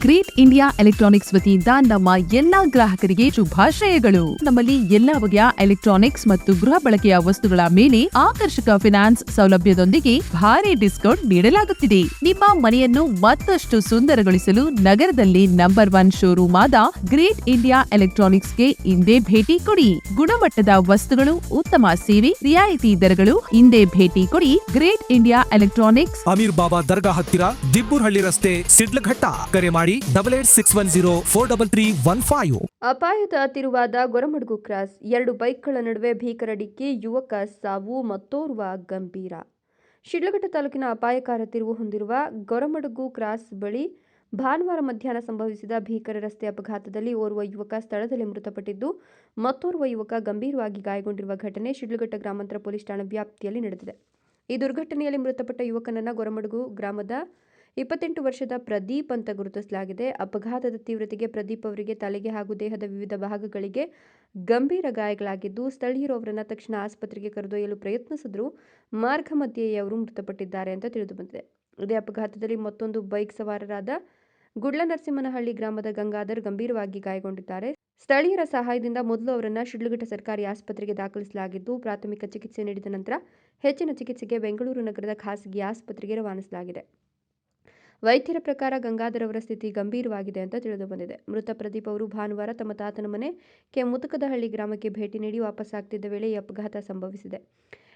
Great India electronics ವತಿಯಿಂದ ನಮ್ಮ ಎಲ್ಲಾ ಗ್ರಾಹಕರಿಗೆ ಶುಭಾಶಯಗಳು. ನಮ್ಮಲ್ಲಿ ಎಲ್ಲಾ ಬಗೆಯ ಎಲೆಕ್ಟ್ರಾನಿಕ್ಸ್ ಮತ್ತು ಗೃಹ ಬಳಕೆಯ ವಸ್ತುಗಳ ಮೇಲೆ ಆಕರ್ಷಕ ಫಿನಾನ್ಸ್ ಸೌಲಭ್ಯದೊಂದಿಗೆ ಭಾರಿ ಡಿಸ್ಕೌಂಟ್ ನೀಡಲಾಗುತ್ತಿದೆ. ನಿಮ್ಮ ಮನೆಯನ್ನು ಮತ್ತಷ್ಟು ಸುಂದರಗೊಳಿಸಲು ನಗರದಲ್ಲಿ ನಂಬರ್ 1 ಶೋರೂಮ್ ಆದ ಗ್ರೇಟ್ ಇಂಡಿಯಾ ಎಲೆಕ್ಟ್ರಾನಿಕ್ಸ್ಗೆ ಇಂದೇ ಭೇಟಿ ಕೊಡಿ. ಗುಣಮಟ್ಟದ ವಸ್ತುಗಳು, ಉತ್ತಮ ಸೇವೆ, ರಿಯಾಯಿತಿ ದರಗಳು. ಇಂದೇ ಭೇಟಿ ಕೊಡಿ ಗ್ರೇಟ್ ಇಂಡಿಯಾ ಎಲೆಕ್ಟ್ರಾನಿಕ್ಸ್, ಅಮೀರ್ ಬಾಬಾ ದರ್ಗಾ ಹತ್ತಿರ, ದಿಬ್ಬೂರ್ಹಳ್ಳಿ ರಸ್ತೆ, ಸಿಡ್ಲಘಟ್ಟ. ಕರೆ ಮಾಡಿ 8861043315. ಅಪಾಯದ ತಿರುವಾದ ಗೊರಮಡುಗು ಕ್ರಾಸ್, 2 ಬೈಕ್ಗಳ ನಡುವೆ ಭೀಕರ ಡಿಕ್ಕಿ, ಯುವಕ ಸಾವು, ಮತ್ತೋರ್ವ ಗಂಭೀರ. ಶಿಡ್ಲಘಟ್ಟ ತಾಲೂಕಿನ ಅಪಾಯಕಾರ ತಿರುವು ಹೊಂದಿರುವ ಗೊರಮಡುಗು ಕ್ರಾಸ್ ಬಳಿ ಭಾನುವಾರ ಮಧ್ಯಾಹ್ನ ಸಂಭವಿಸಿದ ಭೀಕರ ರಸ್ತೆ ಅಪಘಾತದಲ್ಲಿ ಓರ್ವ ಯುವಕ ಸ್ಥಳದಲ್ಲೇ ಮೃತಪಟ್ಟಿದ್ದು, ಮತ್ತೋರ್ವ ಯುವಕ ಗಂಭೀರವಾಗಿ ಗಾಯಗೊಂಡಿರುವ ಘಟನೆ ಶಿಡ್ಲಘಟ್ಟ ಗ್ರಾಮಾಂತರ ಪೊಲೀಸ್ ಠಾಣಾ ವ್ಯಾಪ್ತಿಯಲ್ಲಿ ನಡೆದಿದೆ. ಈ ದುರ್ಘಟನೆಯಲ್ಲಿ ಮೃತಪಟ್ಟ ಯುವಕನನ್ನ ಗೊರಮಡುಗು ಗ್ರಾಮದ 28 ವರ್ಷದ ಪ್ರದೀಪ್ ಅಂತ ಗುರುತಿಸಲಾಗಿದೆ. ಅಪಘಾತದ ತೀವ್ರತೆಗೆ ಪ್ರದೀಪ್ ಅವರಿಗೆ ತಲೆಗೆ ಹಾಗೂ ದೇಹದ ವಿವಿಧ ಭಾಗಗಳಿಗೆ ಗಂಭೀರ ಗಾಯಗಳಾಗಿದ್ದು, ಸ್ಥಳೀಯರು ಅವರನ್ನು ತಕ್ಷಣ ಆಸ್ಪತ್ರೆಗೆ ಕರೆದೊಯ್ಯಲು ಪ್ರಯತ್ನಿಸಿದ್ರು. ಮಾರ್ಗ ಮಧ್ಯೆಯೇ ಅವರು ಮೃತಪಟ್ಟಿದ್ದಾರೆ ಅಂತ ತಿಳಿದುಬಂದಿದೆ. ಇದೇ ಅಪಘಾತದಲ್ಲಿ ಮತ್ತೊಂದು ಬೈಕ್ ಸವಾರರಾದ ಗುಡ್ಲನರಸಿಂಹನಹಳ್ಳಿ ಗ್ರಾಮದ ಗಂಗಾಧರ್ ಗಂಭೀರವಾಗಿ ಗಾಯಗೊಂಡಿದ್ದಾರೆ. ಸ್ಥಳೀಯರ ಸಹಾಯದಿಂದ ಮೊದಲು ಅವರನ್ನು ಶಿಡ್ಲಘಟ್ಟ ಸರ್ಕಾರಿ ಆಸ್ಪತ್ರೆಗೆ ದಾಖಲಿಸಲಾಗಿದ್ದು, ಪ್ರಾಥಮಿಕ ಚಿಕಿತ್ಸೆ ನೀಡಿದ ನಂತರ ಹೆಚ್ಚಿನ ಚಿಕಿತ್ಸೆಗೆ ಬೆಂಗಳೂರು ನಗರದ ಖಾಸಗಿ ಆಸ್ಪತ್ರೆಗೆ ರವಾನಿಸಲಾಗಿದೆ. ವೈದ್ಯರ ಪ್ರಕಾರ ಗಂಗಾಧರ್ ಅವರ ಸ್ಥಿತಿ ಗಂಭೀರವಾಗಿದೆ ಅಂತ ತಿಳಿದುಬಂದಿದೆ. ಮೃತ ಪ್ರದೀಪ್ ಅವರು ಭಾನುವಾರ ತಮ್ಮ ತಾತನ ಮನೆ ಮುತಕದಹಳ್ಳಿ ಗ್ರಾಮಕ್ಕೆ ಭೇಟಿ ನೀಡಿ ವಾಪಸ್ಸಾಗ್ತಿದ್ದ ವೇಳೆ ಈ ಅಪಘಾತ ಸಂಭವಿಸಿದೆ.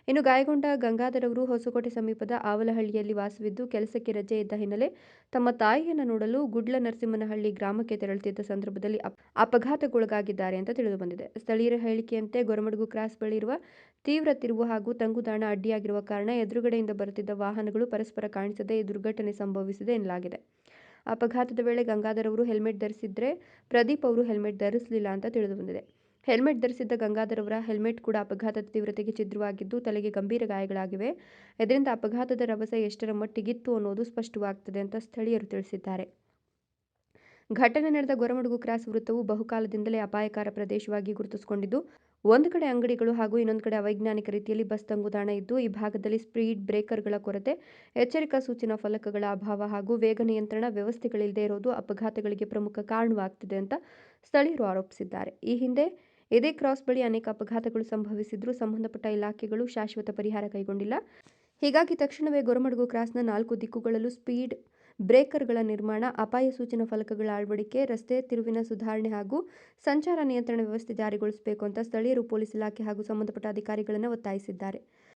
ಇನ್ನು ಗಾಯಗೊಂಡ ಗಂಗಾಧರ್ ಅವರು ಹೊಸಕೋಟೆ ಸಮೀಪದ ಆವಲಹಳ್ಳಿಯಲ್ಲಿ ವಾಸವಿದ್ದು, ಕೆಲಸಕ್ಕೆ ರಜೆ ಇದ್ದ ಹಿನ್ನೆಲೆ ತಮ್ಮ ತಾಯಿಯನ್ನು ನೋಡಲು ಗುಡ್ಲನರಸಿಂಹನಹಳ್ಳಿ ಗ್ರಾಮಕ್ಕೆ ತೆರಳುತ್ತಿದ್ದ ಸಂದರ್ಭದಲ್ಲಿ ಅಪಘಾತಕ್ಕೊಳಗಾಗಿದ್ದಾರೆ ಅಂತ ತಿಳಿದುಬಂದಿದೆ. ಸ್ಥಳೀಯರ ಹೇಳಿಕೆಯಂತೆ ಗೊರಮಡುಗು ಕ್ರಾಸ್ ಬಳಿ ಇರುವ ತೀವ್ರ ತಿರುವು ಹಾಗೂ ತಂಗುದಾಣ ಅಡ್ಡಿಯಾಗಿರುವ ಕಾರಣ ಎದುರುಗಡೆಯಿಂದ ಬರುತ್ತಿದ್ದ ವಾಹನಗಳು ಪರಸ್ಪರ ಕಾಣಿಸದೆ ಈ ದುರ್ಘಟನೆ ಸಂಭವಿಸಿದೆ ಎನ್ನಲಾಗಿದೆ. ಅಪಘಾತದ ವೇಳೆ ಗಂಗಾಧರ್ ಅವರು ಹೆಲ್ಮೆಟ್ ಧರಿಸಿದ್ರೆ ಪ್ರದೀಪ್ ಅವರು ಹೆಲ್ಮೆಟ್ ಧರಿಸಲಿಲ್ಲ ಅಂತ ತಿಳಿದುಬಂದಿದೆ. ಹೆಲ್ಮೆಟ್ ಧರಿಸಿದ್ದ ಗಂಗಾಧರ್ ಅವರ ಹೆಲ್ಮೆಟ್ ಕೂಡ ಅಪಘಾತದ ತೀವ್ರತೆಗೆ ಛಿದ್ರವಾಗಿದ್ದು, ತಲೆಗೆ ಗಂಭೀರ ಗಾಯಗಳಾಗಿವೆ. ಇದರಿಂದ ಅಪಘಾತದ ರಭಸ ಎಷ್ಟರ ಮಟ್ಟಿಗಿತ್ತು ಅನ್ನೋದು ಸ್ಪಷ್ಟವಾಗ್ತದೆ ಅಂತ ಸ್ಥಳೀಯರು ತಿಳಿಸಿದ್ದಾರೆ. ಘಟನೆ ನಡೆದ ಗೊರಮಡುಗು ಕ್ರಾಸ್ ವೃತ್ತವು ಬಹುಕಾಲದಿಂದಲೇ ಅಪಾಯಕಾರ ಪ್ರದೇಶವಾಗಿ ಗುರುತಿಸಿಕೊಂಡಿದ್ದು, ಒಂದು ಕಡೆ ಅಂಗಡಿಗಳು ಹಾಗೂ ಇನ್ನೊಂದು ಕಡೆ ಅವೈಜ್ಞಾನಿಕ ರೀತಿಯಲ್ಲಿ ಬಸ್ ತಂಗುದಾಣ ಇದ್ದು, ಈ ಭಾಗದಲ್ಲಿ ಸ್ಪೀಡ್ ಬ್ರೇಕರ್ಗಳ ಕೊರತೆ, ಎಚ್ಚರಿಕಾ ಸೂಚನಾ ಫಲಕಗಳ ಅಭಾವ ಹಾಗೂ ವೇಗ ನಿಯಂತ್ರಣ ವ್ಯವಸ್ಥೆಗಳಿಲ್ಲದೆ ಇರೋದು ಅಪಘಾತಗಳಿಗೆ ಪ್ರಮುಖ ಕಾರಣವಾಗ್ತಿದೆ ಅಂತ ಸ್ಥಳೀಯರು ಆರೋಪಿಸಿದ್ದಾರೆ. ಈ ಹಿಂದೆ ಇದೇ ಕ್ರಾಸ್ ಬಳಿ ಅನೇಕ ಅಪಘಾತಗಳು ಸಂಭವಿಸಿದ್ರೂ ಸಂಬಂಧಪಟ್ಟ ಇಲಾಖೆಗಳು ಶಾಶ್ವತ ಪರಿಹಾರ ಕೈಗೊಂಡಿಲ್ಲ. ಹೀಗಾಗಿ ತಕ್ಷಣವೇ ಗೊರಮಡುಗು ಕ್ರಾಸ್ನ 4 ದಿಕ್ಕುಗಳಲ್ಲೂ ಸ್ಪೀಡ್ ಬ್ರೇಕರ್ಗಳ ನಿರ್ಮಾಣ, ಅಪಾಯ ಸೂಚನಾ ಫಲಕಗಳ ಅಳವಡಿಕೆ, ರಸ್ತೆ ತಿರುವಿನ ಸುಧಾರಣೆ ಹಾಗೂ ಸಂಚಾರ ನಿಯಂತ್ರಣ ವ್ಯವಸ್ಥೆ ಜಾರಿಗೊಳಿಸಬೇಕು ಅಂತ ಸ್ಥಳೀಯರು ಪೊಲೀಸ್ ಇಲಾಖೆ ಹಾಗೂ ಸಂಬಂಧಪಟ್ಟ ಅಧಿಕಾರಿಗಳನ್ನು ಒತ್ತಾಯಿಸಿದ್ದಾರೆ.